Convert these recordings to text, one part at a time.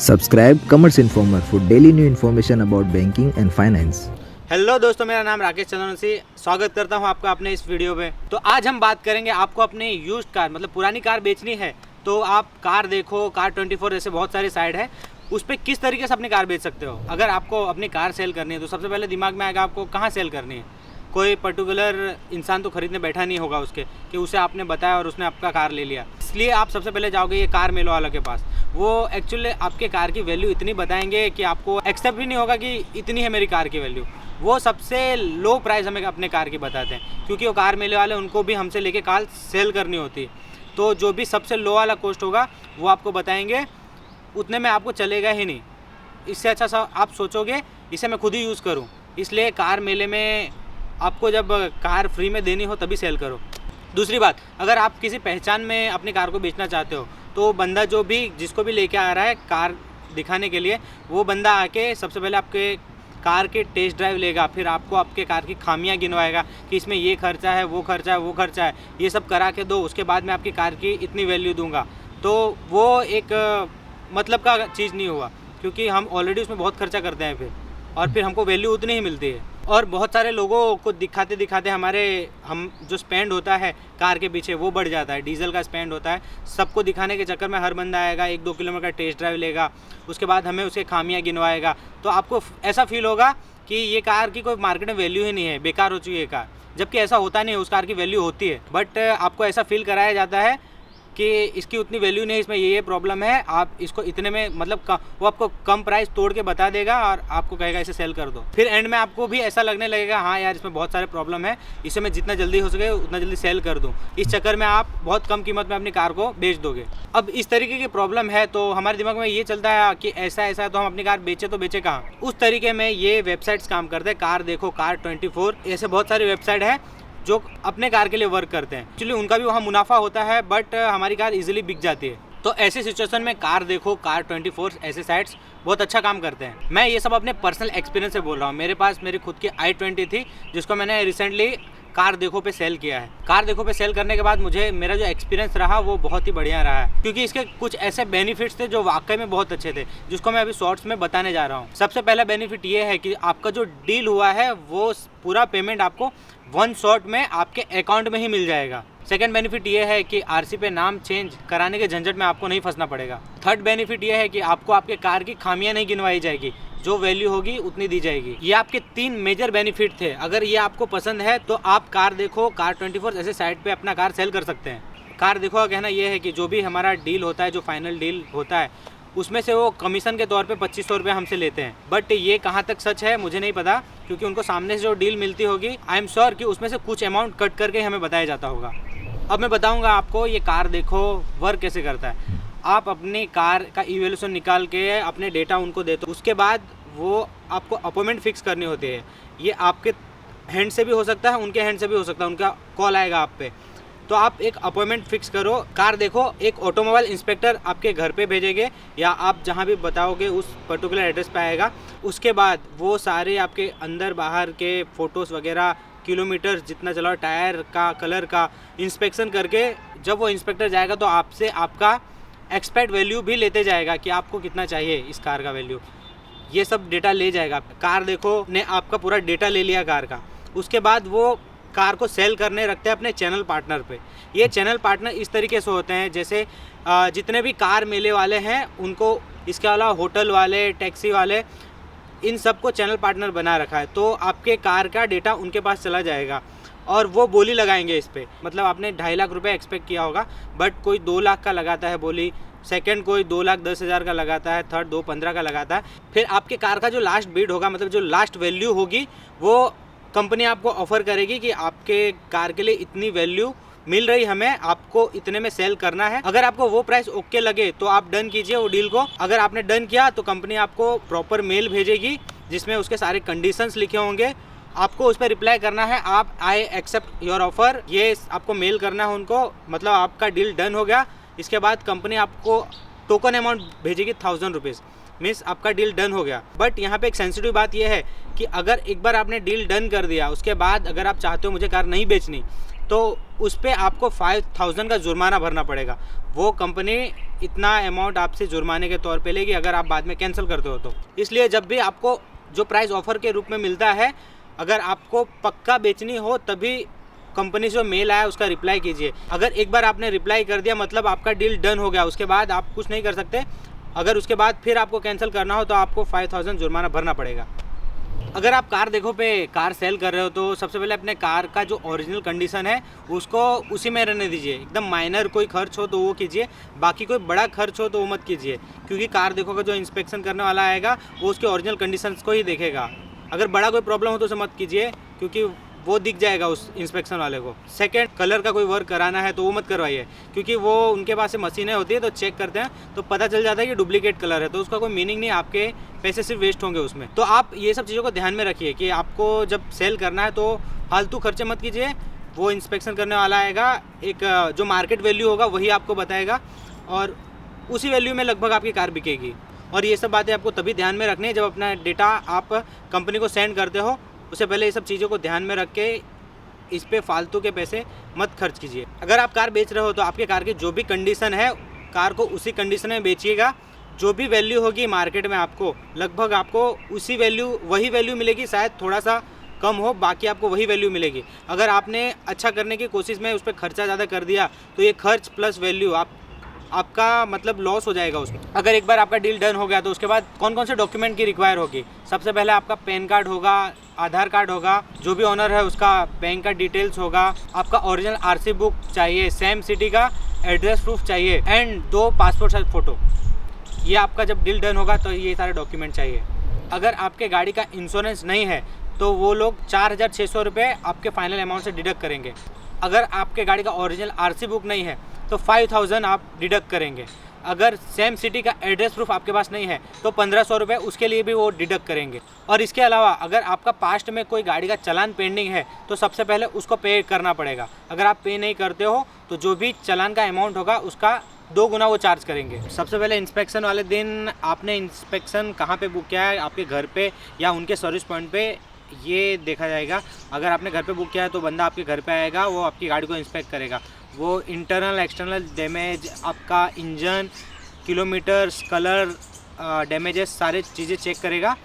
Subscribe Commerce Informer for daily new information about banking and finance. Hello दोस्तों, मेरा नाम राकेश चंद्रवंशी। स्वागत करता हूं आपका अपने इस वीडियो में। तो आज हम बात करेंगे, आपको अपनी यूज्ड कार मतलब पुरानी कार बेचनी है तो आप कार देखो, कार24 ऐसे बहुत सारे साइट है, उस पर किस तरीके से अपनी कार बेच सकते हो। अगर आपको अपनी कार सेल करनी है तो सबसे पहले दिमाग में आएगा आपको कहाँ सेल करनी है। कोई पर्टिकुलर इंसान तो खरीदने बैठा नहीं होगा उसके कि उसे आपने बताया और उसने आपका कार ले लिया, इसलिए आप सबसे पहले जाओगे ये कार मेलो वाला के पास। वो एक्चुअली आपके कार की वैल्यू इतनी बताएंगे कि आपको एक्सेप्ट भी नहीं होगा कि इतनी है मेरी कार की वैल्यू। वो सबसे लो प्राइस हमें अपने कार की बताते हैं, क्योंकि वो कार मेले वाले उनको भी हमसे लेके कार सेल करनी होती है। तो जो भी सबसे लो वाला कॉस्ट होगा वो आपको बताएंगे, उतने में आपको चलेगा ही नहीं। इससे अच्छा सा आप सोचोगे इसे मैं खुद ही यूज़ करूँ, इसलिए कार मेले में आपको जब कार फ्री में देनी हो तभी सेल करो। दूसरी बात, अगर आप किसी पहचान में अपनी कार को बेचना चाहते हो तो बंदा जो भी जिसको भी लेके आ रहा है कार दिखाने के लिए, वो बंदा आके सबसे पहले आपके कार के टेस्ट ड्राइव लेगा, फिर आपको आपके कार की खामियां गिनवाएगा कि इसमें ये खर्चा है, वो खर्चा है, वो खर्चा है, ये सब करा के दो, उसके बाद मैं आपकी कार की इतनी वैल्यू दूंगा। तो वो एक मतलब का चीज़ नहीं हुआ, क्योंकि हम ऑलरेडी उसमें बहुत खर्चा करते हैं और फिर हमको वैल्यू उतनी ही मिलती है। और बहुत सारे लोगों को दिखाते दिखाते हम जो स्पेंड होता है कार के पीछे वो बढ़ जाता है, डीजल का स्पेंड होता है। सबको दिखाने के चक्कर में हर बंदा आएगा, 1-2 किलोमीटर का टेस्ट ड्राइव लेगा, उसके बाद हमें उसके खामियां गिनवाएगा। तो आपको ऐसा फील होगा कि ये कार की कोई मार्केट में वैल्यू ही नहीं है, बेकार हो चुकी है कार, जबकि ऐसा होता नहीं है, उस कार की वैल्यू होती है। बट आपको ऐसा फील कराया जाता है कि इसकी उतनी वैल्यू नहीं है, इसमें ये प्रॉब्लम है, आप इसको इतने में मतलब वो आपको कम प्राइस तोड़ के बता देगा और आपको कहेगा इसे सेल कर दो। फिर एंड में आपको भी ऐसा लगने लगेगा हाँ यार इसमें बहुत सारे प्रॉब्लम है, इसे मैं जितना जल्दी हो सके उतना जल्दी सेल कर दूँ। इस चक्कर में आप बहुत कम कीमत में अपनी कार को बेच दोगे। अब इस तरीके की प्रॉब्लम है तो हमारे दिमाग में ये चलता है कि ऐसा है तो हम अपनी कार बेचे तो बेचे कहाँ। उस तरीके में ये वेबसाइट्स काम करते हैं, कार देखो, कार24 ऐसे बहुत सारी वेबसाइट है जो अपने कार के लिए वर्क करते हैं। एक्चुअली उनका भी वहाँ मुनाफा होता है, बट हमारी कार इजीली बिक जाती है। तो ऐसी सिचुएशन में कार देखो, कार24 ऐसे साइट्स बहुत अच्छा काम करते हैं। मैं ये सब अपने पर्सनल एक्सपीरियंस से बोल रहा हूँ। मेरे पास मेरी खुद की i20 थी जिसको मैंने रिसेंटली कार देखो पे सेल किया है। कार देखो पे सेल करने के बाद मेरा जो एक्सपीरियंस रहा वो बहुत ही बढ़िया रहा है, क्योंकि इसके कुछ ऐसे बेनिफिट्स थे जो वाकई में बहुत अच्छे थे, जिसको मैं अभी शॉर्ट्स में बताने जा रहा हूँ। सबसे पहला बेनिफिट ये है कि आपका जो डील हुआ है वो पूरा पेमेंट आपको 1 शॉट में आपके अकाउंट में ही मिल जाएगा। सेकंड बेनिफिट ये है कि आरसी पे नाम चेंज कराने के झंझट में आपको नहीं फंसना पड़ेगा। थर्ड बेनिफिट ये है कि आपको आपके कार की खामियां नहीं गिनवाई जाएगी, जो वैल्यू होगी उतनी दी जाएगी। ये आपके 3 मेजर बेनिफिट थे। अगर ये आपको पसंद है तो आप कार देखो, कार24 ऐसे साइट पे अपना कार सेल कर सकते हैं। कार देखो का कहना ये है कि जो भी हमारा डील होता है, जो फाइनल डील होता है, उसमें से वो कमीशन के तौर पे 2500 रुपये हमसे लेते हैं। बट ये कहाँ तक सच है मुझे नहीं पता, क्योंकि उनको सामने से जो डील मिलती होगी आई एम श्योर कि उसमें से कुछ अमाउंट कट करके हमें बताया जाता होगा। अब मैं बताऊँगा आपको ये कार देखो वर्क कैसे करता है। आप अपनी कार का इवैल्यूएशन निकाल के अपने डेटा उनको देते हो, उसके बाद वो आपको अपॉइंटमेंट फिक्स करनी होती है। ये आपके हैंड से भी हो सकता है, उनके हैंड से भी हो सकता है, उनका कॉल आएगा आप पे, तो आप एक अपॉइंटमेंट फिक्स करो। कार देखो एक ऑटोमोबाइल इंस्पेक्टर आपके घर पे भेजेंगे या आप जहाँ भी बताओगे उस पर्टिकुलर एड्रेस पे आएगा। उसके बाद वो सारे आपके अंदर बाहर के फ़ोटोज़ वगैरह, किलोमीटर जितना चला, टायर का, कलर का इंस्पेक्शन करके जब वो इंस्पेक्टर जाएगा तो आपसे आपका एक्सपेक्ट वैल्यू भी लेते जाएगा कि आपको कितना चाहिए इस कार का वैल्यू। ये सब डेटा ले जाएगा। कार देखो ने आपका पूरा डेटा ले लिया कार का। उसके बाद वो कार को सेल करने रखते हैं अपने चैनल पार्टनर पे। ये चैनल पार्टनर इस तरीके से होते हैं जैसे जितने भी कार मेले वाले हैं उनको, इसके अलावा होटल वाले, टैक्सी वाले, इन सबको चैनल पार्टनर बना रखा है। तो आपके कार का डेटा उनके पास चला जाएगा और वो बोली लगाएंगे इस पर। मतलब आपने 2.5 लाख रुपये एक्सपेक्ट किया होगा, बट कोई 2 लाख का लगाता है बोली, सेकंड कोई 2,10,000 का लगाता है, थर्ड 2,15 का लगाता है। फिर आपके कार का जो लास्ट बिड होगा, मतलब जो लास्ट वैल्यू होगी, वो कंपनी आपको ऑफ़र करेगी कि आपके कार के लिए इतनी वैल्यू मिल रही हमें, आपको इतने में सेल करना है। अगर आपको वो प्राइस ओके लगे तो आप डन कीजिए वो डील को। अगर आपने डन किया तो कंपनी आपको प्रॉपर मेल भेजेगी जिसमें उसके सारे कंडीशंस लिखे होंगे। आपको उस पर रिप्लाई करना है, आप आई एक्सेप्ट योर ऑफ़र, ये आपको मेल करना है उनको, मतलब आपका डील डन हो गया। इसके बाद कंपनी आपको टोकन अमाउंट भेजेगी 1000 रुपीज़, मीन्स आपका डील डन हो गया। बट यहाँ पे एक सेंसिटिव बात यह है कि अगर एक बार आपने डील डन कर दिया, उसके बाद अगर आप चाहते हो मुझे कार नहीं बेचनी, तो उस पर आपको 5000 का जुर्माना भरना पड़ेगा। वो कंपनी इतना अमाउंट आपसे जुर्माने के तौर पे लेगी अगर आप बाद में कैंसिल करते हो तो। इसलिए जब भी आपको जो प्राइस ऑफर के रूप में मिलता है, अगर आपको पक्का बेचनी हो तभी कंपनी से जो मेल आया उसका रिप्लाई कीजिए। अगर एक बार आपने रिप्लाई कर दिया मतलब आपका डील डन हो गया, उसके बाद आप कुछ नहीं कर सकते। अगर उसके बाद फिर आपको कैंसिल करना हो तो आपको 5000 जुर्माना भरना पड़ेगा। अगर आप कार देखो पे कार सेल कर रहे हो तो सबसे पहले अपने कार का जो ओरिजिनल कंडीशन है उसको उसी में रहने दीजिए। एकदम माइनर कोई खर्च हो तो वो कीजिए, बाकी कोई बड़ा खर्च हो तो वो मत कीजिए, क्योंकि कार देखोगे जो इंस्पेक्शन करने वाला आएगा वो उसके ओरिजिनल कंडीशंस को ही देखेगा। अगर बड़ा कोई प्रॉब्लम हो तो उसे मत कीजिए, क्योंकि वो दिख जाएगा उस इंस्पेक्शन वाले को। सेकंड, कलर का कोई वर्क कराना है तो वो मत करवाइए, क्योंकि वो उनके पास से मशीनें होती है तो चेक करते हैं तो पता चल जाता है कि डुप्लीकेट कलर है, तो उसका कोई मीनिंग नहीं, आपके पैसे सिर्फ वेस्ट होंगे उसमें। तो आप ये सब चीज़ों को ध्यान में रखिए कि आपको जब सेल करना है तो फालतू खर्चे मत कीजिए। वो इंस्पेक्शन करने वाला आएगा, एक जो मार्केट वैल्यू होगा वही आपको बताएगा और उसी वैल्यू में लगभग आपकी कार बिकेगी। और ये सब बातें आपको तभी ध्यान में रखनी है जब अपना डेटा आप कंपनी को सेंड करते हो, उससे पहले ये सब चीज़ों को ध्यान में रख के इस पे फालतू के पैसे मत खर्च कीजिए। अगर आप कार बेच रहे हो तो आपके कार की जो भी कंडीशन है कार को उसी कंडीशन में बेचिएगा। जो भी वैल्यू होगी मार्केट में आपको लगभग आपको उसी वही वैल्यू मिलेगी, शायद थोड़ा सा कम हो, बाकी आपको वही वैल्यू मिलेगी। अगर आपने अच्छा करने की कोशिश में उस पर खर्चा ज़्यादा कर दिया तो ये खर्च प्लस वैल्यू आपका मतलब लॉस हो जाएगा उसमें। अगर एक बार आपका डील डन हो गया तो उसके बाद कौन कौन से डॉक्यूमेंट की रिक्वायर होगी? सबसे पहले आपका पैन कार्ड होगा, आधार कार्ड होगा, जो भी ओनर है उसका बैंक का डिटेल्स होगा, आपका ओरिजिनल आरसी बुक चाहिए, सेम सिटी का एड्रेस प्रूफ चाहिए एंड 2 पासपोर्ट साइज फ़ोटो। ये आपका जब डील डन होगा तो ये सारे डॉक्यूमेंट चाहिए। अगर आपके गाड़ी का इंश्योरेंस नहीं है तो वो लोग 4600 रुपये आपके फाइनल अमाउंट से डिडक्ट करेंगे। अगर आपके गाड़ी का ओरिजिनल आरसी बुक नहीं है तो 5000 आप डिडक्ट करेंगे। अगर सेम सिटी का एड्रेस प्रूफ आपके पास नहीं है तो 1500 रुपये उसके लिए भी वो डिडक्ट करेंगे। और इसके अलावा अगर आपका पास्ट में कोई गाड़ी का चालान पेंडिंग है तो सबसे पहले उसको पे करना पड़ेगा। अगर आप पे नहीं करते हो तो जो भी चालान का अमाउंट होगा उसका 2 गुना वो चार्ज करेंगे। सबसे पहले इंस्पेक्शन वाले दिन आपने इंस्पेक्शन कहाँ पे बुक किया है, आपके घर पे या उनके सर्विस पॉइंट पे, ये देखा जाएगा। अगर आपने घर पे बुक किया है तो बंदा आपके घर पे आएगा, वो आपकी गाड़ी को इंस्पेक्ट करेगा। वो इंटरनल एक्सटर्नल डैमेज, आपका इंजन, किलोमीटर्स, कलर, डैमेजेस, सारे चीज़ें चेक करेगा।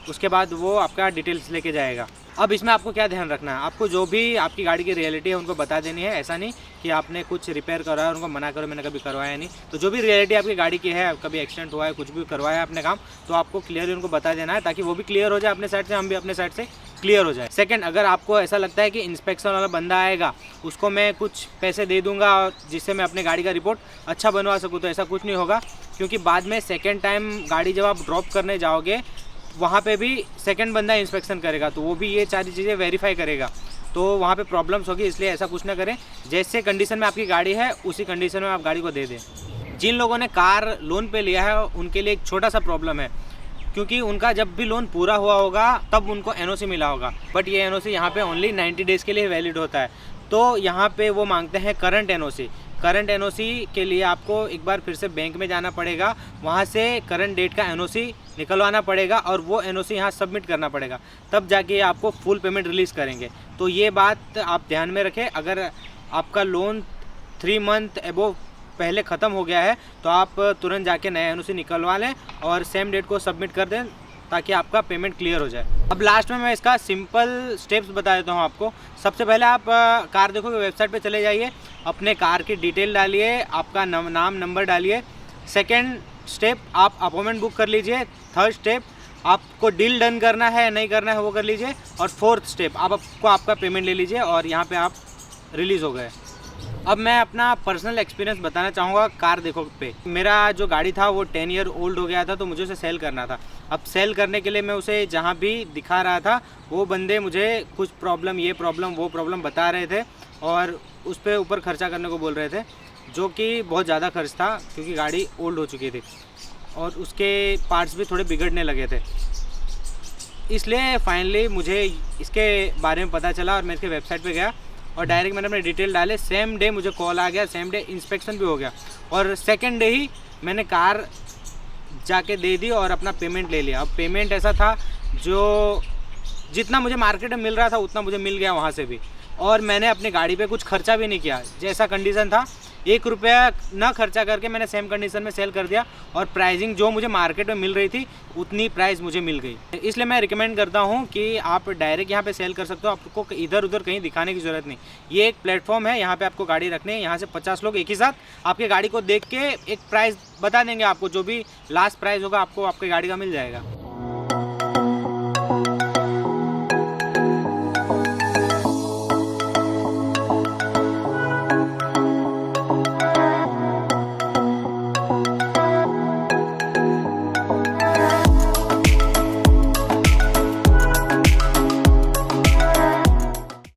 उसके बाद वो आपका डिटेल्स लेके जाएगा। अब इसमें आपको क्या ध्यान रखना है, आपको जो भी आपकी गाड़ी की रियलिटी है उनको बता देनी है। ऐसा नहीं कि आपने कुछ रिपेयर करवाया और उनको मना करो मैंने कभी करवाया नहीं। तो जो भी रियलिटी आपकी गाड़ी की है, कभी एक्सीडेंट हुआ है, कुछ भी करवाया है अपने काम, तो आपको क्लियरली उनको बता देना है ताकि वो भी क्लियर हो जाए अपने साइड से, हम भी अपने साइड से क्लियर हो जाए। सेकंड, अगर आपको ऐसा लगता है कि इंस्पेक्शन वाला बंदा आएगा उसको मैं कुछ पैसे दे दूंगा जिससे मैं अपनी गाड़ी का रिपोर्ट अच्छा बनवा सकूँ, तो ऐसा कुछ नहीं होगा। क्योंकि बाद में सेकेंड टाइम गाड़ी जब आप ड्रॉप करने जाओगे वहाँ पे भी सेकंड बंदा इंस्पेक्शन करेगा, तो वो भी ये सारी चीज़ें वेरीफाई करेगा, तो वहाँ पे प्रॉब्लम्स होगी। इसलिए ऐसा कुछ ना करें, जैसे कंडीशन में आपकी गाड़ी है उसी कंडीशन में आप गाड़ी को दे दें। जिन लोगों ने कार लोन पे लिया है उनके लिए एक छोटा सा प्रॉब्लम है, क्योंकि उनका जब भी लोन पूरा हुआ होगा तब उनको एनओसी मिला होगा, बट ये एनओसी यहाँ पे ओनली 90 डेज़ के लिए वैलिड होता है। तो यहाँ पे वो मांगते हैं करंट एनओसी। करंट एनओसी के लिए आपको एक बार फिर से बैंक में जाना पड़ेगा, वहाँ से करंट डेट का एनओसी निकलवाना पड़ेगा और वो एनओसी यहाँ सबमिट करना पड़ेगा, तब जाके आपको फुल पेमेंट रिलीज़ करेंगे। तो ये बात आप ध्यान में रखें। अगर आपका लोन 3 मंथ एबो पहले ख़त्म हो गया है तो आप तुरंत जाके नया एनओसी निकलवा लें और सेम डेट को सबमिट कर दें ताकि आपका पेमेंट क्लियर हो जाए। अब लास्ट में मैं इसका सिंपल स्टेप्स बता देता हूँ आपको। सबसे पहले आप कार देखोगे वेबसाइट पे चले जाइए, अपने कार की डिटेल डालिए, आपका नाम नंबर डालिए। सेकंड स्टेप, आप अपॉइंटमेंट बुक कर लीजिए। थर्ड स्टेप, आपको डील डन करना है नहीं करना है वो कर लीजिए। और फोर्थ स्टेप, आपको आपका पेमेंट ले लीजिए और यहाँ पे आप रिलीज़ हो गए। अब मैं अपना पर्सनल एक्सपीरियंस बताना चाहूँगा कार देखो पे। मेरा जो गाड़ी था वो 10 ईयर ओल्ड हो गया था, तो मुझे उसे सेल करना था। अब सेल करने के लिए मैं उसे जहाँ भी दिखा रहा था वो बंदे मुझे कुछ प्रॉब्लम, ये प्रॉब्लम, वो प्रॉब्लम बता रहे थे और उस पर ऊपर खर्चा करने को बोल रहे थे, जो कि बहुत ज़्यादा खर्च था क्योंकि गाड़ी ओल्ड हो चुकी थी और उसके पार्ट्स भी थोड़े बिगड़ने लगे थे। इसलिए फाइनली मुझे इसके बारे में पता चला और मैं इसके वेबसाइट पे गया और डायरेक्ट मैंने अपने डिटेल डाले। सेम डे मुझे कॉल आ गया, सेम डे इंस्पेक्शन भी हो गया और सेकंड डे ही मैंने कार जाके दे दी और अपना पेमेंट ले लिया। अब पेमेंट ऐसा था जो जितना मुझे मार्केट में मिल रहा था उतना मुझे मिल गया वहाँ से भी। और मैंने अपनी गाड़ी पे कुछ खर्चा भी नहीं किया। जैसा कंडीशन था 1 रुपया ना खर्चा करके मैंने सेम कंडीशन में सेल कर दिया और प्राइसिंग जो मुझे मार्केट में मिल रही थी उतनी प्राइस मुझे मिल गई। इसलिए मैं रिकमेंड करता हूँ कि आप डायरेक्ट यहाँ पे सेल कर सकते हो, आपको इधर उधर कहीं दिखाने की ज़रूरत नहीं। ये एक प्लेटफॉर्म है, यहाँ पे आपको गाड़ी रखनी है, यहाँ से 50 लोग एक ही साथ आपकी गाड़ी को देख के एक प्राइस बता देंगे, आपको जो भी लास्ट प्राइस होगा आपको आपकी गाड़ी का मिल जाएगा।